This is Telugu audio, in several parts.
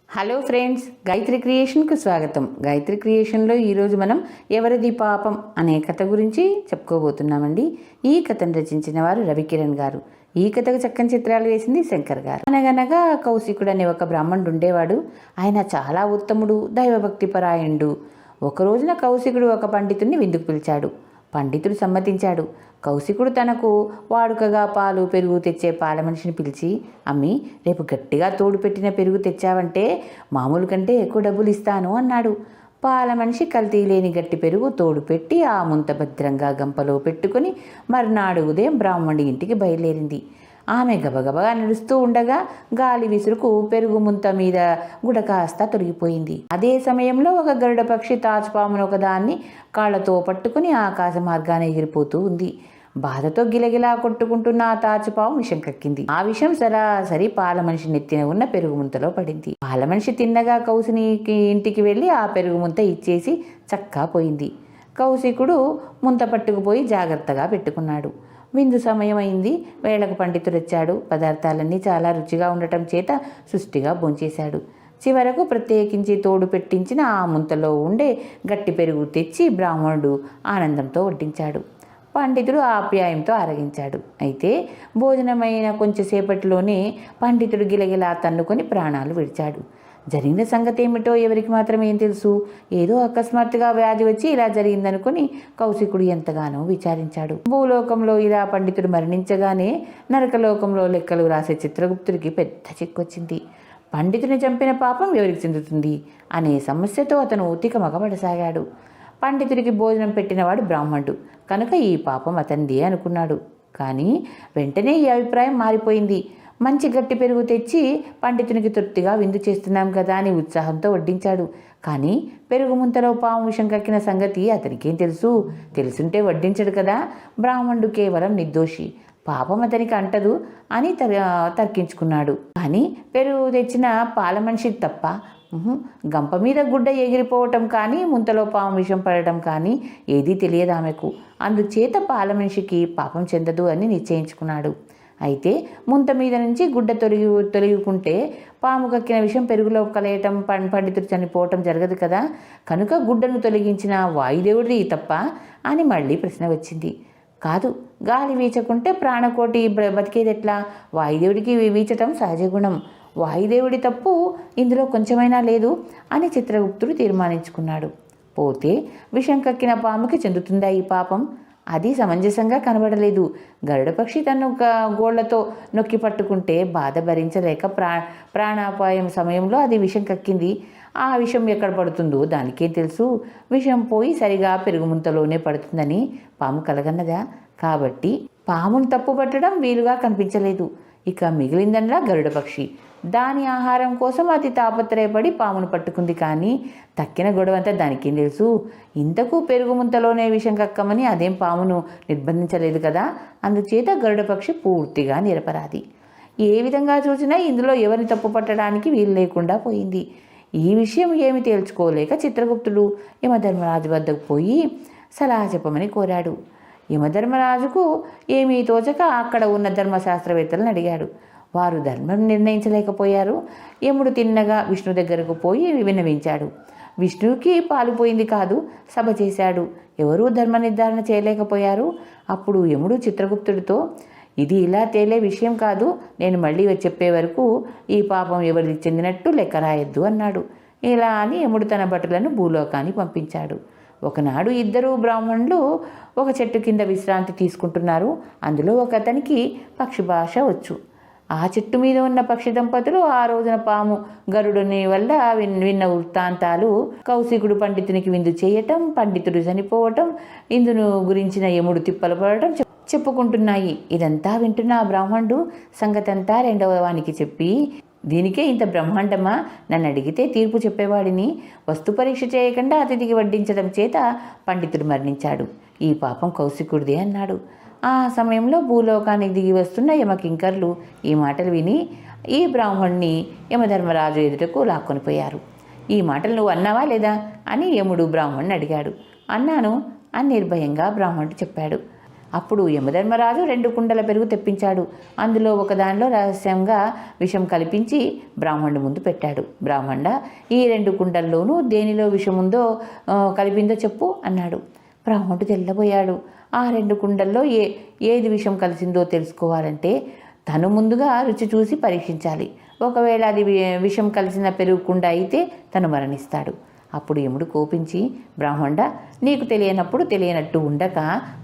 హలో ఫ్రెండ్స్, గాయత్రి క్రియేషన్కు స్వాగతం. గాయత్రి క్రియేషన్లో ఈరోజు మనం ఎవరిది పాపం అనే కథ గురించి చెప్పుకోబోతున్నామండి. ఈ కథను రచించిన వారు రవికిరణ్ గారు. ఈ కథకు చక్కని చిత్రాలు వేసింది శంకర్ గారు. అనగనగా కౌశికుడు అనే ఒక బ్రాహ్మణుడు ఉండేవాడు. ఆయన చాలా ఉత్తముడు, దైవభక్తి పరాయణుడు. ఒక రోజున కౌశికుడు ఒక పండితుడిని విందుకు పిలిచాడు. పండితుడు సమ్మతించాడు. కౌశికుడు తనకు వాడుకగా పాలు పెరుగు తెచ్చే పాల మనిషిని పిలిచి, అమ్మి, రేపు గట్టిగా తోడు పెట్టిన పెరుగు తెచ్చావంటే మామూలు కంటే ఎక్కువ డబ్బులు ఇస్తాను అన్నాడు. పాల మనిషి కల్తీ లేని గట్టి పెరుగు తోడు పెట్టి ఆ ముంత భద్రంగా గంపలో పెట్టుకుని మర్నాడు ఉదయం బ్రాహ్మణుడి ఇంటికి బయలుదేరింది. ఆమె గబగబగా నడుస్తూ ఉండగా గాలి విసురుకు పెరుగు ముంత మీద గుడ కాస్త తొలగిపోయింది. అదే సమయంలో ఒక గరుడ పక్షి తాచుపామును ఒకదాన్ని కాళ్లతో పట్టుకుని ఆకాశ మార్గాన ఎగిరిపోతూ ఉంది. బాధతో గిలగిలా కొట్టుకుంటున్న ఆ తాచుపాము విషం కక్కింది. ఆ విషం సరాసరి పాల మనిషి నెత్తిన ఉన్న పెరుగు ముంతలో పడింది. పాల మనిషి తిన్నగా కౌశినికి ఇంటికి వెళ్ళి ఆ పెరుగు ముంత ఇచ్చేసి చక్కా పోయింది. కౌశికుడు ముంత పట్టుకుపోయి జాగ్రత్తగా పెట్టుకున్నాడు. విందు సమయం అయింది. వేళకు పండితుడు వచ్చాడు. పదార్థాలన్నీ చాలా రుచిగా ఉండటం చేత సుష్టిగా భోంచేశాడు. చివరకు ప్రత్యేకించి తోడు పెట్టించిన ఆ ముంతలో ఉండే గట్టి పెరుగు తెచ్చి బ్రాహ్మణుడు ఆనందంతో వడ్డించాడు. పండితుడు ఆప్యాయంతో ఆరగించాడు. అయితే భోజనమైన కొంచెంసేపటిలోనే పండితుడు గిలగిలా తన్నుకొని ప్రాణాలు విడిచాడు. జరిగిన సంగతి ఏమిటో ఎవరికి మాత్రం ఏం తెలుసు. ఏదో అకస్మాత్తుగా వ్యాధి వచ్చి ఇలా జరిగిందనుకుని కౌశికుడు ఎంతగానో విచారించాడు. భూలోకంలో ఇలా పండితుడు మరణించగానే నరకలోకంలో లెక్కలు రాసే చిత్రగుప్తుడికి పెద్ద చిక్కొచ్చింది. పండితుని చంపిన పాపం ఎవరికి చెందుతుంది అనే సమస్యతో అతను తికమకపడసాగాడు. పండితుడికి భోజనం పెట్టినవాడు బ్రాహ్మణుడు కనుక ఈ పాపం అతనిదే అనుకున్నాడు. కానీ వెంటనే ఈ అభిప్రాయం మారిపోయింది. మంచి గట్టి పెరుగు తెచ్చి పండితునికి తృప్తిగా విందు చేస్తున్నాం కదా అని ఉత్సాహంతో వడ్డించాడు. కానీ పెరుగు ముంతలో పాము విషం కక్కిన సంగతి అతనికేం తెలుసు? తెలుసుంటే వడ్డించడు కదా. బ్రాహ్మణుడు కేవలం నిర్దోషి, పాపం అతనికి అంటదు అని తర్కించుకున్నాడు. కానీ పెరుగు తెచ్చిన పాల మనిషికి తప్ప గంప మీద గుడ్డ ఎగిరిపోవటం కానీ ముంతలో పాము విషం పడటం కానీ ఏదీ తెలియదు ఆమెకు. అందుచేత పాల మనిషికి పాపం చెందదు అని నిశ్చయించుకున్నాడు. అయితే ముంత మీద నుంచి గుడ్డ తొలగుకుంటే పాము కక్కిన విషయం పెరుగులో కలయటం, పండితుడు చనిపోవటం జరగదు కదా. కనుక గుడ్డను తొలగించిన వాయుదేవుడిది తప్ప అని మళ్ళీ ప్రశ్న వచ్చింది. కాదు, గాలి వీచకుంటే ప్రాణకోటి బతికేదెట్లా? వాయుదేవుడికి వీచటం సహజ గుణం. వాయుదేవుడి తప్పు ఇందులో కొంచెమైనా లేదు అని చిత్రగుప్తుడు తీర్మానించుకున్నాడు. పోతే విషం కక్కిన పాముకి చెందుతుందా ఈ పాపం? అది సమంజసంగా కనబడలేదు. గరుడపక్షి తను గోళ్లతో నొక్కి పట్టుకుంటే బాధ భరించలేక ప్రాణాపాయం సమయంలో అది విషం కక్కింది. ఆ విషం ఎక్కడ పడుతుందో దానికేం తెలుసు? విషం పోయి సరిగా పెరుగుముంతలోనే పడుతుందని పాము కలగన్నదా? కాబట్టి పామును తప్పు పట్టడం వీలుగా కనిపించలేదు. ఇక మిగిలిందనలా గరుడపక్షి. దాని ఆహారం కోసం అది తాపత్రయపడి పామును పట్టుకుంది. కానీ తక్కిన గొడవంతా దానికేం తెలుసు? ఇంతకు పెరుగు ముంతలోనే విషం కక్కమని అదేం పామును నిర్బంధించలేదు కదా. అందుచేత గరుడపక్షి పూర్తిగా నిరపరాధి. ఏ విధంగా చూసినా ఇందులో ఎవరిని తప్పు పట్టడానికి వీలు లేకుండా పోయింది. ఈ విషయం ఏమి తేల్చుకోలేక చిత్రగుప్తుడు యమధర్మరాజు వద్దకు పోయి సలహా చెప్పమని కోరాడు. యమధర్మరాజుకు ఏమీ తోచక అక్కడ ఉన్న ధర్మశాస్త్రవేత్తలను అడిగాడు. వారు ధర్మం నిర్ణయించలేకపోయారు. యముడు తిన్నగా విష్ణు దగ్గరకు పోయి విన్నవించాడు. విష్ణువుకి పాలుపోయింది కాదు, సభ చేశాడు. ఎవరూ ధర్మ నిర్ధారణ చేయలేకపోయారు. అప్పుడు యముడు చిత్రగుప్తుడితో, ఇది ఇలా తేలే విషయం కాదు. నేను మళ్ళీ చెప్పే వరకు ఈ పాపం ఎవరికి చెందినట్టు లెక్క రాయొద్దు అన్నాడు. ఇలా అని యముడు తన భటులను భూలోకాన్ని పంపించాడు. ఒకనాడు ఇద్దరు బ్రాహ్మణులు ఒక చెట్టు కింద విశ్రాంతి తీసుకుంటున్నారు. అందులో ఒక అతనికి పక్షి భాష వచ్చు. ఆ చెట్టు మీద ఉన్న పక్షి దంపతులు ఆ రోజున పాము గరుడుని వల్ల విన్న వృత్తాంతాలు, కౌశికుడు పండితునికి విందు చేయటం, పండితుడు చనిపోవటం, ఇందును గురించిన యముడు తిప్పలు పడటం చెప్పుకుంటున్నాయి. ఇదంతా వింటున్న ఆ బ్రాహ్మణుడు సంగతంతా రెండవ వానికి చెప్పి, దీనికే ఇంత బ్రహ్మాండమా? నన్ను అడిగితే తీర్పు చెప్పేవాడిని. వస్తు పరీక్ష చేయకుండా అతిథికి వడ్డించడం చేత పండితుడు మరణించాడు. ఈ పాపం కౌశికుడిదే అన్నాడు. ఆ సమయంలో భూలోకానికి దిగి వస్తున్న యమకింకర్లు ఈ మాటలు విని ఈ బ్రాహ్మణ్ణి యమధర్మరాజు ఎదుటకు లాక్కొనిపోయారు. ఈ మాటలు నువ్వు అన్నావా లేదా అని యముడు బ్రాహ్మణ్ణి అడిగాడు. అన్నాను అని నిర్భయంగా బ్రాహ్మణుడు చెప్పాడు. అప్పుడు యమధర్మరాజు 2 కుండల పెరుగు తెప్పించాడు. అందులో ఒక దానిలో రహస్యంగా విషం కలిపించి బ్రాహ్మణుడి ముందు పెట్టాడు. బ్రాహ్మణ, ఈ 2 కుండల్లోనూ దేనిలో విషం ఉందో కలిపిందో చెప్పు అన్నాడు. బ్రాహ్మణుడు తెల్లబోయాడు. ఆ 2 కుండల్లో ఏది విషం కలిసిందో తెలుసుకోవాలంటే తను ముందుగా రుచి చూసి పరీక్షించాలి. ఒకవేళ అది విషం కలిసిన పెరుగు కుండ అయితే తను మరణిస్తాడు. అప్పుడు యముడు కోపించి, బ్రాహ్మణ, నీకు తెలియనప్పుడు తెలియనట్టు ఉండక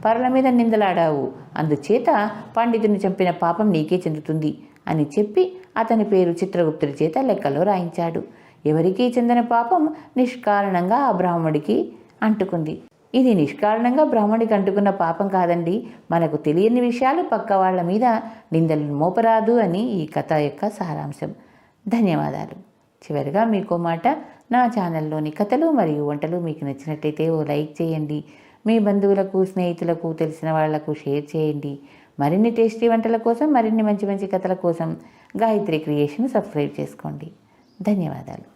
పరుల మీద నిందలాడావు, అందుచేత పండితుని చంపిన పాపం నీకే చెందుతుంది అని చెప్పి అతని పేరు చిత్రగుప్తుడి చేత లెక్కలో రాయించాడు. ఎవరికీ చెందిన పాపం నిష్కారణంగా ఆ బ్రాహ్మడికి అంటుకుంది. ఇది నిష్కారణంగా బ్రాహ్మడికి అంటుకున్న పాపం కాదండి, మనకు తెలియని విషయాలు పక్క వాళ్ళ మీద నిందలు మోపరాదు అని ఈ కథ యొక్క సారాంశం. ధన్యవాదాలు. చివరిగా మీకో మాట, నా ఛానల్లోని కథలు మరియు వంటలు మీకు నచ్చినట్లయితే ఓ లైక్ చేయండి. మీ బంధువులకు, స్నేహితులకు, తెలిసిన వాళ్లకు షేర్ చేయండి. మరిన్ని టేస్టీ వంటల కోసం, మరిన్ని మంచి మంచి కథల కోసం గాయత్రి క్రియేషన్ సబ్స్క్రైబ్ చేసుకోండి. ధన్యవాదాలు.